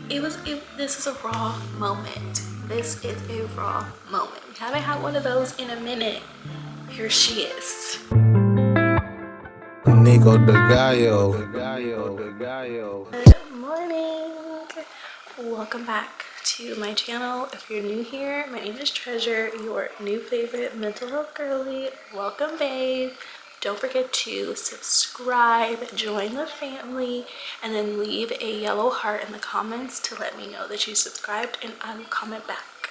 This is a raw moment. This is a raw moment. We haven't had one of those in a minute. Here she is. Nico de Gallo. Good morning. Welcome back to my channel. If you're new here, my name is Treasure, your new favorite mental health girly. Welcome, babe. Don't forget to subscribe, join the family, and then leave a yellow heart in the comments to let me know that you subscribed, and I will comment back.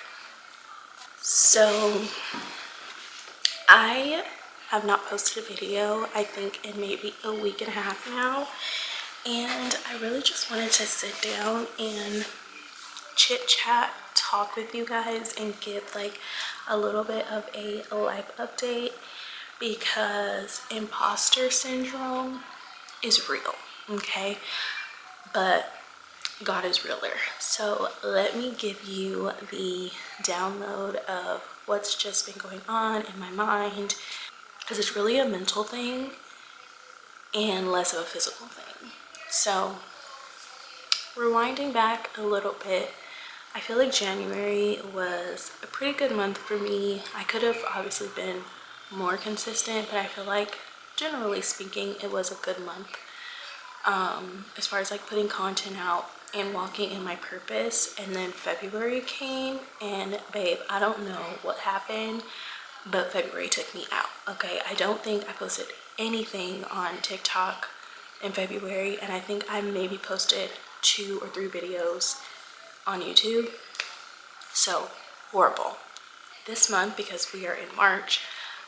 So I have not posted a video, I think, in maybe a week and a half now, and I really just wanted to sit down and chit chat, talk with you guys, and give like a little bit of a life update, because imposter syndrome is real, okay? But God is realer. So let me give you the download of what's just been going on in my mind, because it's really a mental thing and less of a physical thing. So rewinding back a little bit, I feel like January was a pretty good month for me. I could have obviously been more consistent, but I feel like generally speaking it was a good month as far as like putting content out and walking in my purpose. And then February came, and babe, I don't know what happened, but February took me out. Okay, I don't think I posted anything on TikTok in February, and I think I maybe posted 2 or 3 videos on YouTube. So horrible. This month, because we are in March,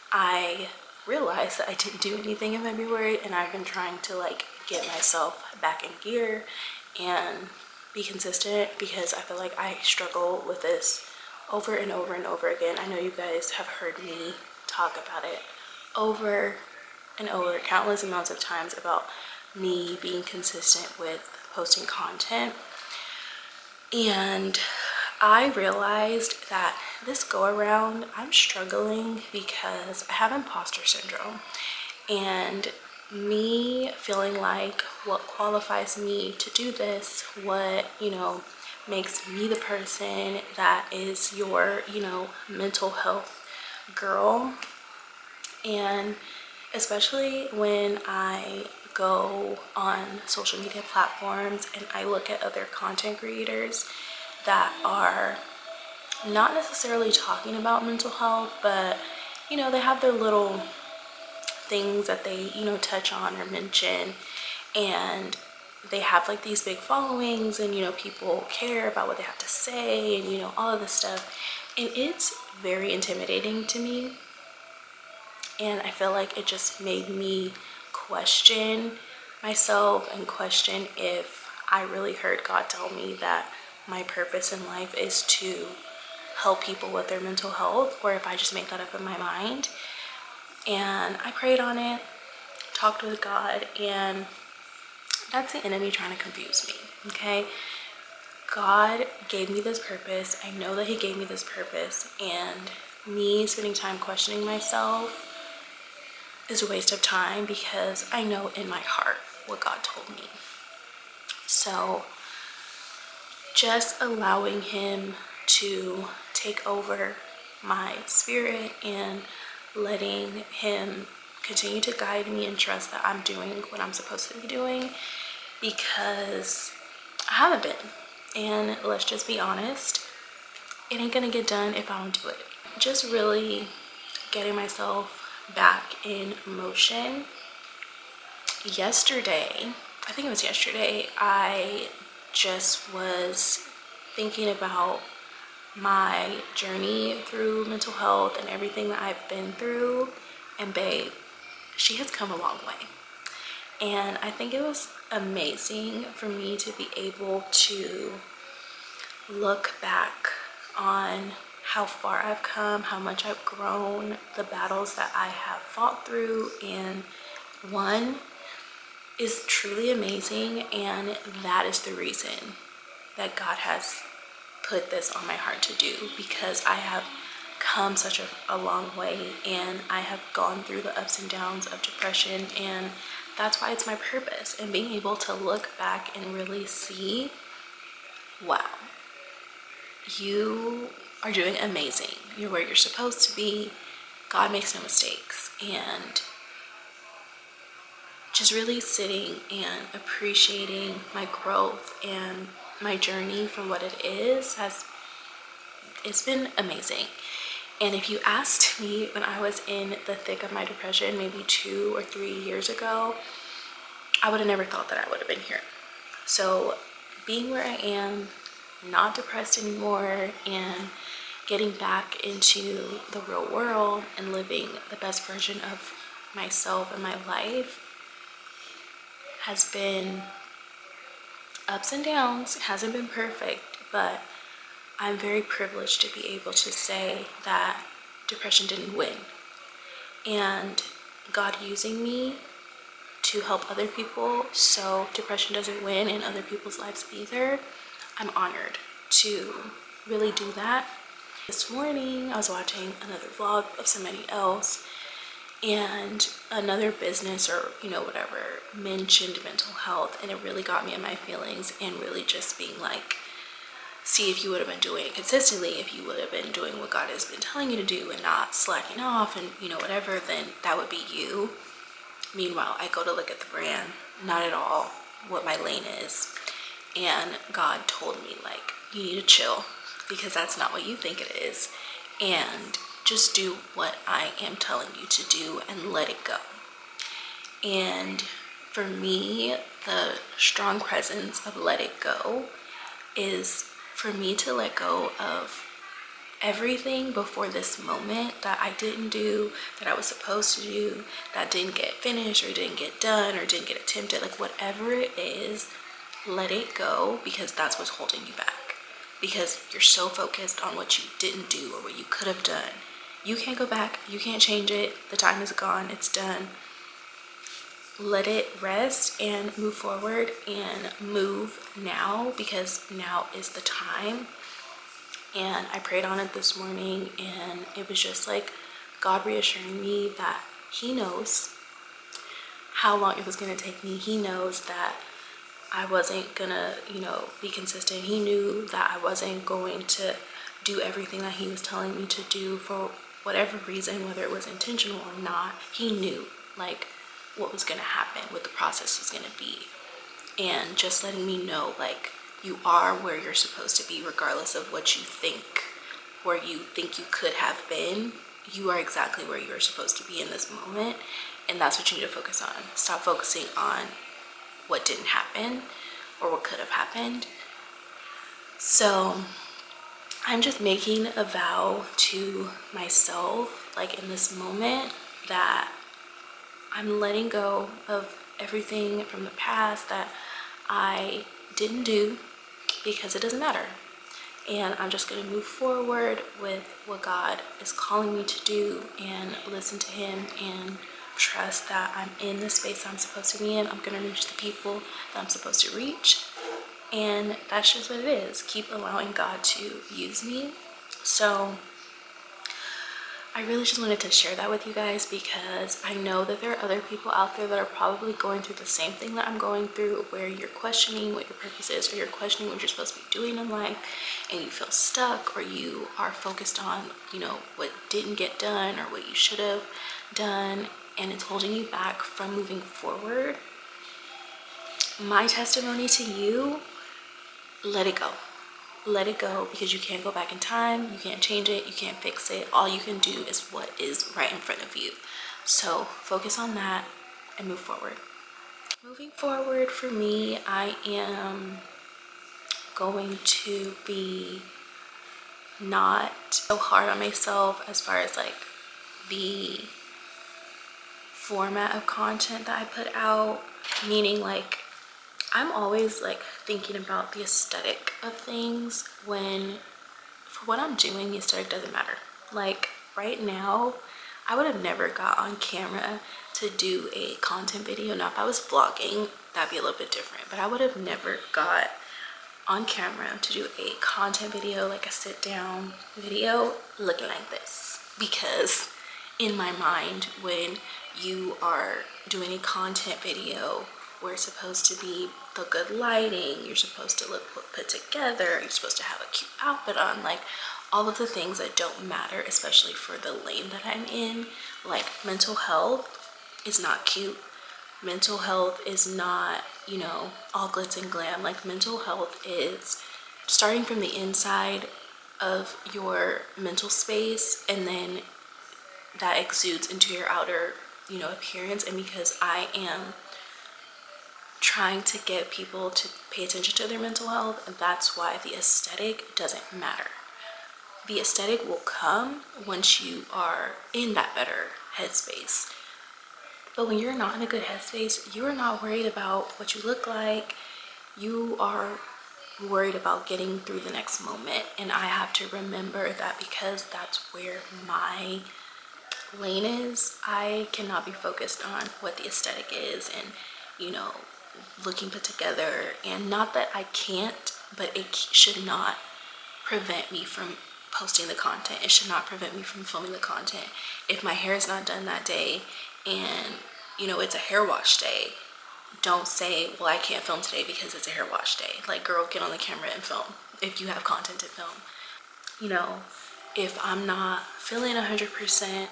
I realized that I didn't do anything in February, and I've been trying to like get myself back in gear and be consistent, because I feel like I struggle with this over and over and over again. I know you guys have heard me talk about it over and over countless amounts of times about me being consistent with posting content. And I realized that this go around I'm struggling because I have imposter syndrome, and me feeling like what qualifies me to do this, what, makes me the person that is your, mental health girl. And especially when I go on social media platforms and I look at other content creators that are not necessarily talking about mental health, but they have their little things that they touch on or mention, and they have like these big followings, and people care about what they have to say, and all of this stuff, and it's very intimidating to me. And I feel like it just made me question myself and question if I really heard God tell me that my purpose in life is to help people with their mental health, or if I just made that up in my mind. And I prayed on it, talked with God, and that's the enemy trying to confuse me, okay? God gave me this purpose. I know that he gave me this purpose, and me spending time questioning myself is a waste of time, because I know in my heart what God told me. So just allowing him to take over my spirit and letting him continue to guide me and trust that I'm doing what I'm supposed to be doing, because I haven't been. And let's just be honest, it ain't gonna get done if I don't do it. Just really getting myself back in motion. Yesterday, I think it was yesterday, I just was thinking about my journey through mental health and everything that I've been through, and babe, she has come a long way. And I think it was amazing for me to be able to look back on how far I've come, how much I've grown, the battles that I have fought through, and one is truly amazing. And that is the reason that God has put this on my heart to do, because I have come such a long way, and I have gone through the ups and downs of depression, and that's why it's my purpose. And being able to look back and really see wow, you are doing amazing. You're where you're supposed to be. God makes no mistakes. And just really sitting and appreciating my growth and my journey for what it is it's been amazing. And if you asked me when I was in the thick of my depression, maybe 2 or 3 years ago, I would have never thought that I would have been here. So being where I am, not depressed anymore, and getting back into the real world and living the best version of myself and my life has been ups and downs. It hasn't been perfect, but I'm very privileged to be able to say that depression didn't win. And God using me to help other people so depression doesn't win in other people's lives either, I'm honored to really do that. This morning I was watching another vlog of somebody else, and another business or whatever mentioned mental health, and it really got me in my feelings, and really just being like, see, if you would have been doing it consistently, if you would have been doing what God has been telling you to do and not slacking off and whatever, then that would be you. Meanwhile, I go to look at the brand, not at all what my lane is, and God told me, like, you need to chill, because that's not what you think it is, and just do what I am telling you to do and let it go. And for me, the strong presence of let it go is for me to let go of everything before this moment that I didn't do, that I was supposed to do, that didn't get finished or didn't get done or didn't get attempted. Like, whatever it is, let it go, because that's what's holding you back. Because you're so focused on what you didn't do or what you could have done. You can't go back. You can't change it. The time is gone. It's done. Let it rest and move forward, and move now, because now is the time. And I prayed on it this morning, and it was just like God reassuring me that He knows how long it was going to take me. He knows that I wasn't gonna, be consistent. He knew that I wasn't going to do everything that He was telling me to do for whatever reason, whether it was intentional or not. He knew, like, what was gonna happen, what the process was gonna be. And just letting me know, like, you are where you're supposed to be, regardless of what you think, where you think you could have been. You are exactly where you're supposed to be in this moment, and that's what you need to focus on. Stop focusing on what didn't happen or what could have happened. So I'm just making a vow to myself, like, in this moment, that I'm letting go of everything from the past that I didn't do, because it doesn't matter. And I'm just going to move forward with what God is calling me to do, and listen to Him, and trust that I'm in the space I'm supposed to be in. I'm going to reach the people that I'm supposed to reach. And that's just what it is. Keep allowing God to use me. So I really just wanted to share that with you guys, because I know that there are other people out there that are probably going through the same thing that I'm going through, where you're questioning what your purpose is, or you're questioning what you're supposed to be doing in life, and you feel stuck, or you are focused on, what didn't get done or what you should have done, and it's holding you back from moving forward. My testimony to you, let it go. Let it go, because you can't go back in time. You can't change it. You can't fix it. All you can do is what is right in front of you. So focus on that and move forward. Moving forward for me, I am going to be not so hard on myself as far as like the format of content that I put out, meaning like I'm always like thinking about the aesthetic of things, when for what I'm doing, the aesthetic doesn't matter. Like right now, I would have never got on camera to do a content video. Now, if I was vlogging, that'd be a little bit different, but I would have never got on camera to do a content video, like a sit down video looking like this. Because in my mind, when you are doing a content video, we're supposed to be the good lighting, you're supposed to look put together, you're supposed to have a cute outfit on, like all of the things that don't matter, especially for the lane that I'm in. Like mental health is not cute. Mental health is not, you know, all glitz and glam. Like mental health is starting from the inside of your mental space, and then that exudes into your outer, you know, appearance. And because I am trying to get people to pay attention to their mental health, and that's why the aesthetic doesn't matter. The aesthetic will come once you are in that better headspace. But when you're not in a good headspace, you are not worried about what you look like. You are worried about getting through the next moment. And I have to remember that, because that's where my lane is. I cannot be focused on what the aesthetic is and, you know, looking put together. And not that I can't, but it should not prevent me from posting the content. It should not prevent me from filming the content. If my hair is not done that day and, you know, it's a hair wash day, don't say, well, I can't film today because it's a hair wash day. Like, girl, get on the camera and film if you have content to film. You know, if I'm not feeling 100%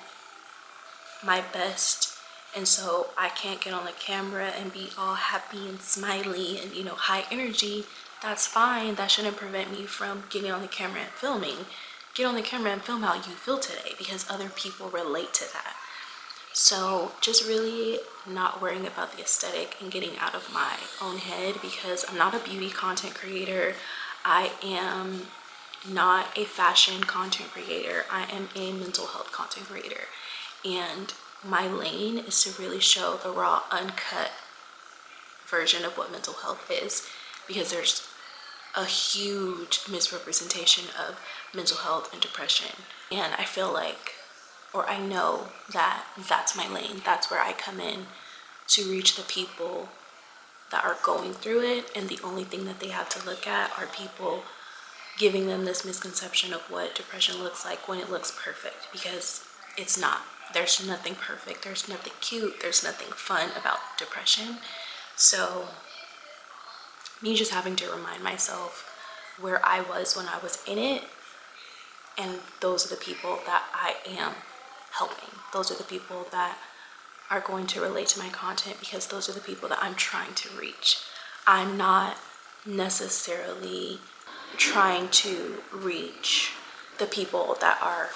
my best, and so I can't get on the camera and be all happy and smiley and, you know, high energy, that's fine. That shouldn't prevent me from getting on the camera and filming. Get on the camera and film how you feel today, because other people relate to that. So just really not worrying about the aesthetic and getting out of my own head, because I'm not a beauty content creator. I am not a fashion content creator. I am a mental health content creator. And my lane is to really show the raw, uncut version of what mental health is, because there's a huge misrepresentation of mental health and depression. And I feel like, or I know that that's my lane. That's where I come in to reach the people that are going through it. And the only thing that they have to look at are people giving them this misconception of what depression looks like when it looks perfect, because it's not. There's nothing perfect. There's nothing cute. There's nothing fun about depression. So me just having to remind myself where I was when I was in it, and those are the people that I am helping. Those are the people that are going to relate to my content, because those are the people that I'm trying to reach. I'm not necessarily trying to reach the people that are,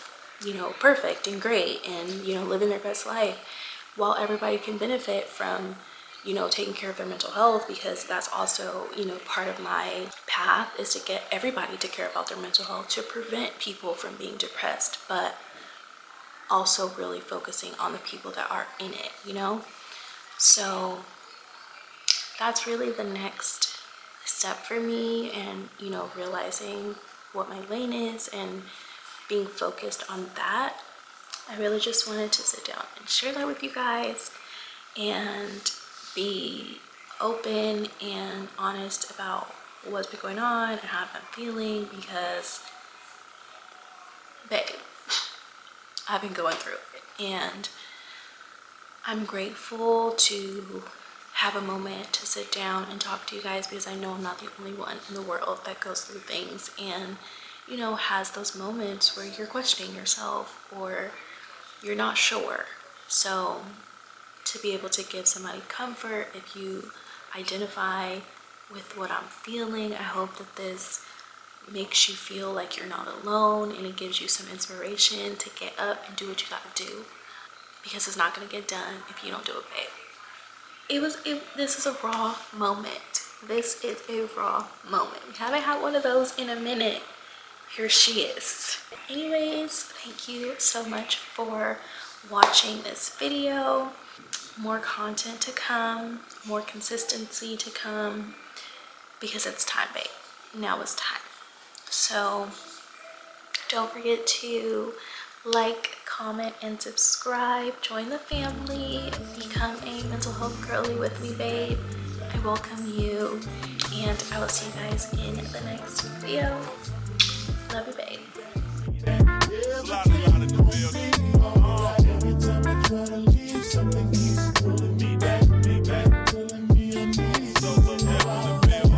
you know, perfect and great and, you know, living their best life. While everybody can benefit from, you know, taking care of their mental health, because that's also, you know, part of my path, is to get everybody to care about their mental health, to prevent people from being depressed, but also really focusing on the people that are in it, you know? So that's really the next step for me, and, you know, realizing what my lane is and being focused on that. I really just wanted to sit down and share that with you guys and be open and honest about what's been going on and how I've been feeling, because, babe, I've been going through it, and I'm grateful to have a moment to sit down and talk to you guys, because I know I'm not the only one in the world that goes through things and, you know, has those moments where you're questioning yourself or you're not sure. So to be able to give somebody comfort if you identify with what I'm feeling, I hope that this makes you feel like you're not alone, and it gives you some inspiration to get up and do what you gotta do, because it's not gonna get done if you don't do it, babe. This is a raw moment. This is a raw moment. We haven't had one of those in a minute. Here she is. Anyways, thank you so much for watching this video. More content to come, more consistency to come, because it's time, babe. Now it's time. So don't forget to like, comment, and subscribe. Join the family. Become a mental health girly with me, babe. I welcome you, and I will see you guys in the next video. Love you, babe.